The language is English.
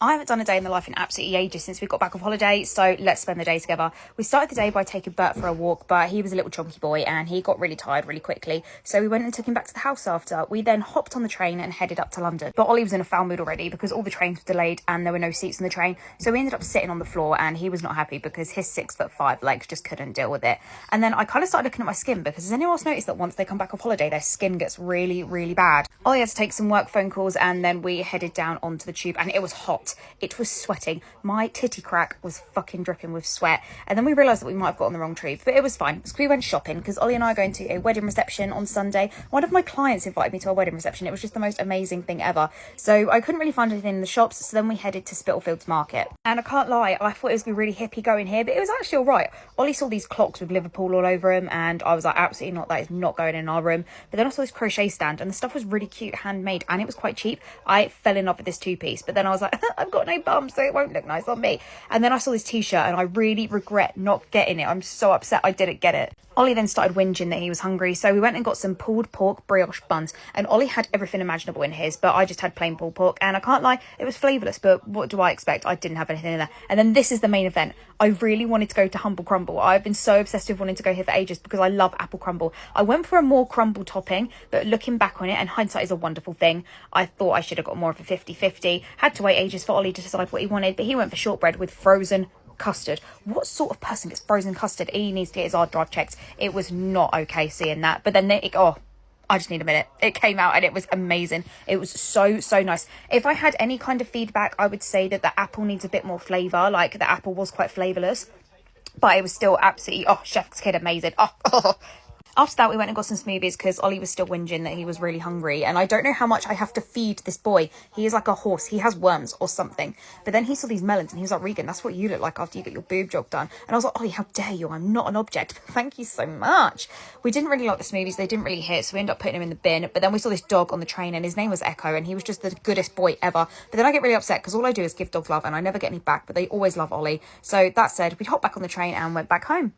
I haven't done a day in the life in absolutely ages since we got back off holiday, so let's spend the day together. We started the day by taking Bert for a walk, but he was a little chunky boy and he got really tired really quickly, so we went and took him back to the house after. We then hopped on the train and headed up to London, but Ollie was in a foul mood already because all the trains were delayed and there were no seats on the train, so we ended up sitting on the floor and he was not happy because his 6'5" legs just couldn't deal with it. And then I kind of started looking at my skin because has anyone else noticed that once they come back off holiday their skin gets really, really bad? Ollie had to take some work phone calls and then we headed down onto the tube and it was hot. It was sweating. My titty crack was fucking dripping with sweat. And then we realised that we might have got on the wrong tube, but it was fine because we went shopping because Ollie and I are going to a wedding reception on Sunday. One of my clients invited me to a wedding reception. It was just the most amazing thing ever. So I couldn't really find anything in the shops, so then we headed to Spitalfields Market. And I can't lie, I thought it was going to be really hippie going here, but it was actually all right. Ollie saw these clocks with Liverpool all over them and I was like, absolutely not, that is not going in our room. But then I saw this crochet stand and the stuff was really cute, handmade, and it was quite cheap. I fell in love with this two-piece, but then I was like, I've got no bum, so it won't look nice on me. And then I saw this t-shirt and I really regret not getting it. I'm so upset I didn't get it. Ollie then started whinging that he was hungry, so we went and got some pulled pork brioche buns, and Ollie had everything imaginable in his, but I just had plain pulled pork, and I can't lie, it was flavourless, but what do I expect? I didn't have anything in there. And then this is the main event. I really wanted to go to Humble Crumble. I've been so obsessed with wanting to go here for ages because I love apple crumble. I went for a more crumble topping, but looking back on it, and hindsight is a wonderful thing, I thought I should have got more of a 50-50. Had to wait ages for Ollie to decide what he wanted, but he went for shortbread with frozen custard. What sort of person gets frozen custard? He needs to get his hard drive checked. It was not okay seeing that. But then I just need a minute. It came out and it was amazing. It was so nice. If I had any kind of feedback, I would say that the apple needs a bit more flavour. Like the apple was quite flavourless, but it was still absolutely, chef's kid amazing. After that, we went and got some smoothies because Ollie was still whinging that he was really hungry. And I don't know how much I have to feed this boy. He is like a horse. He has worms or something. But then he saw these melons and he was like, Regan, that's what you look like after you get your boob job done. And I was like, Ollie, how dare you? I'm not an object. Thank you so much. We didn't really like the smoothies. They didn't really hit. So we ended up putting him in the bin. But then we saw this dog on the train and his name was Echo. And he was just the goodest boy ever. But then I get really upset because all I do is give dogs love and I never get any back. But they always love Ollie. So that said, we hopped back on the train and went back home.